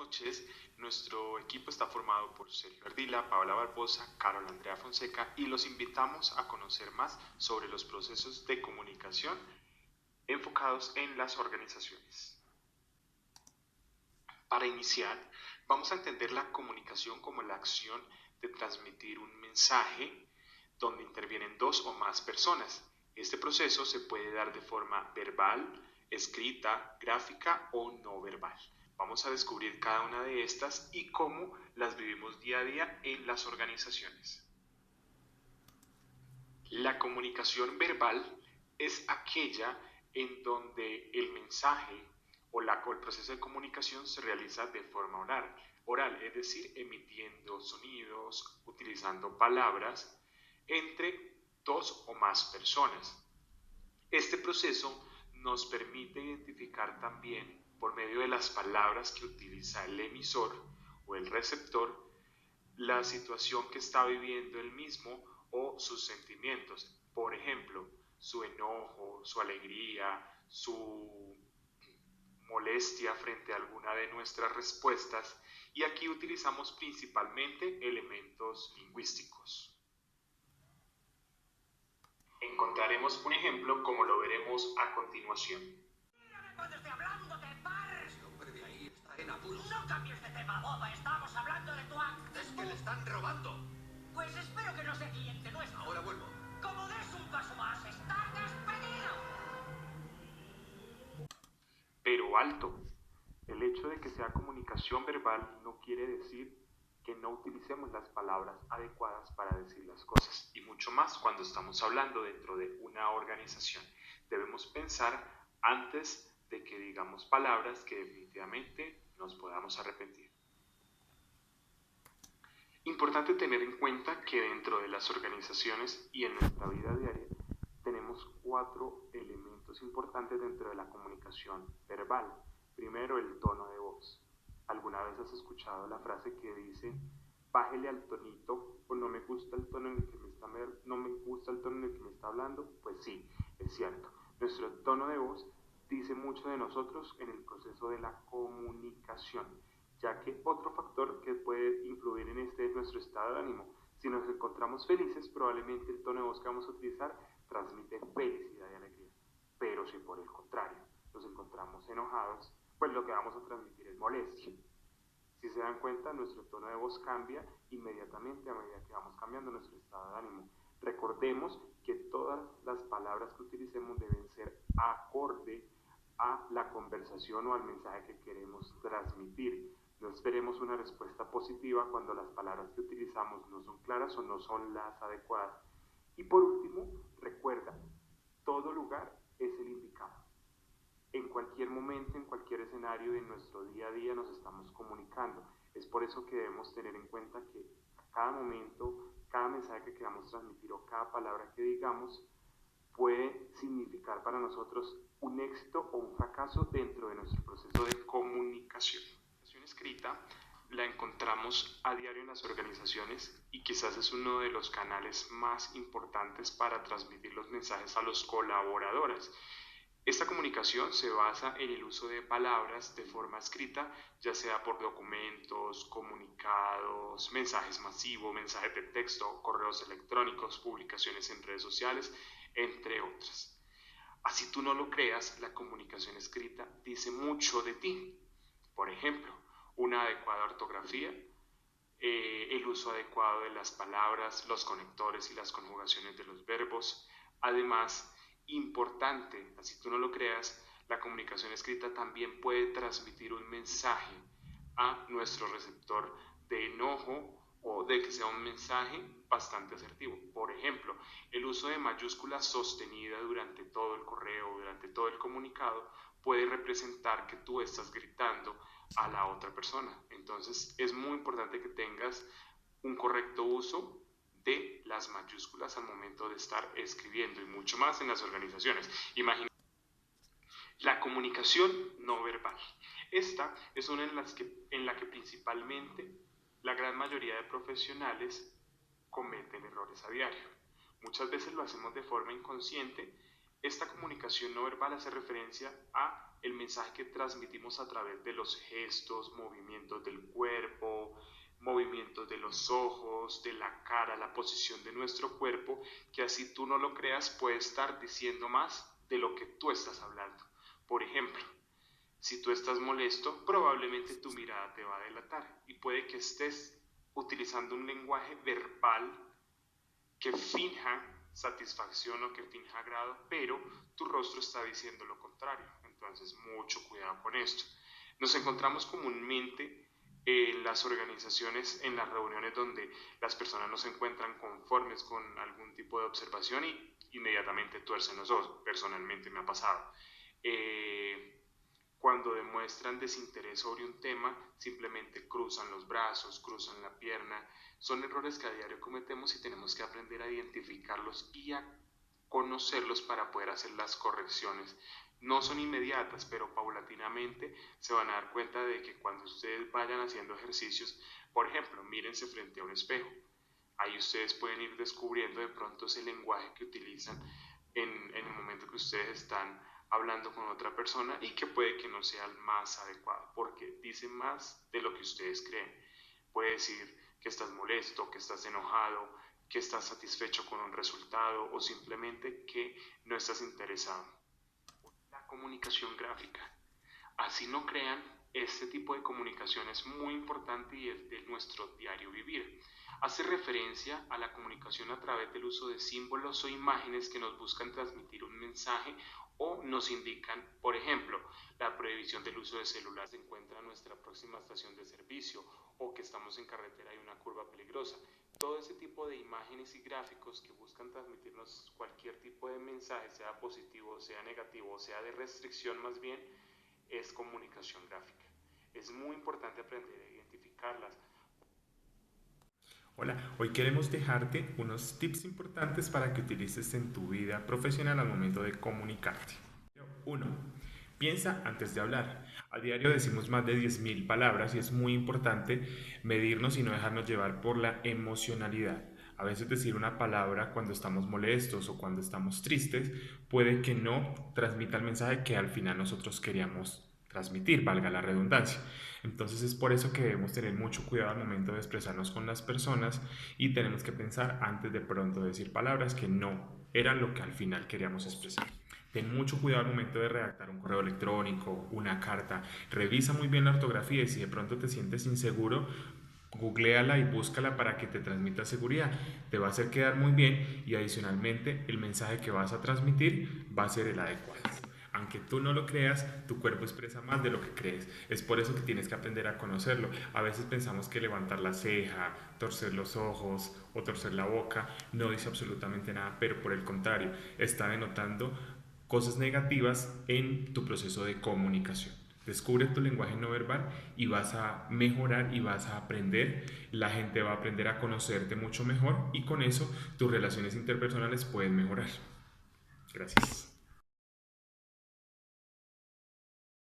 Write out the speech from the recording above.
noches. Nuestro equipo está formado por Sergio Ardila, Paola Barbosa, Carol Andrea Fonseca y los invitamos a conocer más sobre los procesos de comunicación enfocados en las organizaciones. Para iniciar, vamos a entender la comunicación como la acción de transmitir un mensaje donde intervienen dos o más personas. Este proceso se puede dar de forma verbal, escrita, gráfica o no verbal. Vamos a descubrir cada una de estas y cómo las vivimos día a día en las organizaciones. La comunicación verbal es aquella en donde el mensaje o el proceso de comunicación se realiza de forma oral, es decir, emitiendo sonidos, utilizando palabras entre dos o más personas. Este proceso nos permite identificar también, por medio de las palabras que utiliza el emisor o el receptor, la situación que está viviendo el mismo o sus sentimientos. Por ejemplo, su enojo, su alegría, su molestia frente a alguna de nuestras respuestas. Y aquí utilizamos principalmente elementos lingüísticos. Encontraremos un ejemplo como lo veremos a continuación. Mírame cuando estoy hablando, te pares. Ese hombre de ahí está en apuros. No cambies de tema, boba. Estamos hablando de tu acto. Es que le están robando. Pues espero que no sea cliente nuestro. Ahora vuelvo. Como des un paso más, estás despedido. Pero alto. El hecho de que sea comunicación verbal no quiere decir que no utilicemos las palabras adecuadas para decir las cosas, y mucho más cuando estamos hablando dentro de una organización. Debemos pensar antes de que digamos palabras que definitivamente nos podamos arrepentir. Importante tener en cuenta que dentro de las organizaciones y en nuestra vida diaria tenemos 4 elementos importantes dentro de la comunicación verbal. Primero, el tono de voz. ¿Alguna vez has escuchado la frase que dice bájele al tonito o no me gusta el tono en el que me está hablando? Pues sí, es cierto. Nuestro tono de voz dice mucho de nosotros en el proceso de la comunicación, ya que otro factor que puede influir en este es nuestro estado de ánimo. Si nos encontramos felices, probablemente el tono de voz que vamos a utilizar transmite felicidad y alegría. Pero si por el contrario nos encontramos enojados, pues lo que vamos a transmitir es molestia. Si se dan cuenta, nuestro tono de voz cambia inmediatamente a medida que vamos cambiando nuestro estado de ánimo. Recordemos que todas las palabras que utilicemos deben ser acorde a la conversación o al mensaje que queremos transmitir. No esperemos una respuesta positiva cuando las palabras que utilizamos no son claras o no son las adecuadas. Y por último, recuerda, todo lugar es el indicado. En cualquier momento, en cualquier escenario de nuestro día a día nos estamos comunicando. Es por eso que debemos tener en cuenta que a cada momento, cada mensaje que queramos transmitir o cada palabra que digamos puede significar para nosotros un éxito o un fracaso dentro de nuestro proceso de comunicación. La comunicación escrita la encontramos a diario en las organizaciones y quizás es uno de los canales más importantes para transmitir los mensajes a los colaboradores. Esta comunicación se basa en el uso de palabras de forma escrita, ya sea por documentos, comunicados, mensajes masivos, mensajes de texto, correos electrónicos, publicaciones en redes sociales, entre otras. Así tú no lo creas, la comunicación escrita dice mucho de ti. Por ejemplo, una adecuada ortografía, el uso adecuado de las palabras, los conectores y las conjugaciones de los verbos. Además, importante, así tú no lo creas, la comunicación escrita también puede transmitir un mensaje a nuestro receptor de enojo o de que sea un mensaje bastante asertivo. Por ejemplo, el uso de mayúsculas sostenida durante todo el correo, durante todo el comunicado, puede representar que tú estás gritando a la otra persona. Entonces, es muy importante que tengas un correcto uso de las mayúsculas al momento de estar escribiendo y mucho más en las organizaciones. Imagina la comunicación no verbal. Esta es una en la que principalmente la gran mayoría de profesionales cometen errores a diario. Muchas veces lo hacemos de forma inconsciente Esta comunicación no verbal hace referencia a el mensaje que transmitimos a través de los gestos, movimientos del cuerpo, movimientos de los ojos, de la cara, la posición de nuestro cuerpo, que así tú no lo creas puede estar diciendo más de lo que tú estás hablando. Por ejemplo, si tú estás molesto, probablemente tu mirada te va a delatar y puede que estés utilizando un lenguaje verbal que finja satisfacción o que finja agrado, pero tu rostro está diciendo lo contrario. Entonces, mucho cuidado con esto. Nos encontramos comúnmente en las organizaciones, en las reuniones donde las personas no se encuentran conformes con algún tipo de observación y inmediatamente tuercen los ojos. Personalmente me ha pasado. Cuando demuestran desinterés sobre un tema, simplemente cruzan los brazos, cruzan la pierna. Son errores que a diario cometemos y tenemos que aprender a identificarlos y a conocerlos para poder hacer las correcciones. No son inmediatas, pero paulatinamente se van a dar cuenta de que cuando ustedes vayan haciendo ejercicios, por ejemplo, mírense frente a un espejo. Ahí ustedes pueden ir descubriendo de pronto ese lenguaje que utilizan en el momento que ustedes están hablando con otra persona y que puede que no sea el más adecuado, porque dice más de lo que ustedes creen. Puede decir que estás molesto, que estás enojado, que estás satisfecho con un resultado o simplemente que no estás interesado. La comunicación gráfica. Así no crean, este tipo de comunicación es muy importante y es de nuestro diario vivir. Hace referencia a la comunicación a través del uso de símbolos o imágenes que nos buscan transmitir un mensaje o nos indican, por ejemplo, la prohibición del uso de celular, se encuentra en nuestra próxima estación de servicio o que estamos en carretera y una curva peligrosa. Todo ese tipo de imágenes y gráficos que buscan transmitirnos cualquier tipo de mensaje, sea positivo, sea negativo, o sea de restricción más bien, es comunicación gráfica. Es muy importante aprender a identificarlas. Hola, hoy queremos dejarte unos tips importantes para que utilices en tu vida profesional al momento de comunicarte. 1. Piensa antes de hablar. A diario decimos más de 10.000 palabras y es muy importante medirnos y no dejarnos llevar por la emocionalidad. A veces decir una palabra cuando estamos molestos o cuando estamos tristes puede que no transmita el mensaje que al final nosotros queríamos transmitir, valga la redundancia. Entonces es por eso que debemos tener mucho cuidado al momento de expresarnos con las personas y tenemos que pensar antes de pronto decir palabras que no eran lo que al final queríamos expresar. Ten mucho cuidado al momento de redactar un correo electrónico, una carta. Revisa muy bien la ortografía y si de pronto te sientes inseguro, googleala y búscala para que te transmita seguridad. Te va a hacer quedar muy bien y adicionalmente el mensaje que vas a transmitir va a ser el adecuado. Aunque tú no lo creas, tu cuerpo expresa más de lo que crees. Es por eso que tienes que aprender a conocerlo. A veces pensamos que levantar la ceja, torcer los ojos o torcer la boca no dice absolutamente nada, pero por el contrario, está denotando cosas negativas en tu proceso de comunicación. Descubre tu lenguaje no verbal y vas a mejorar y vas a aprender. La gente va a aprender a conocerte mucho mejor y con eso tus relaciones interpersonales pueden mejorar. Gracias.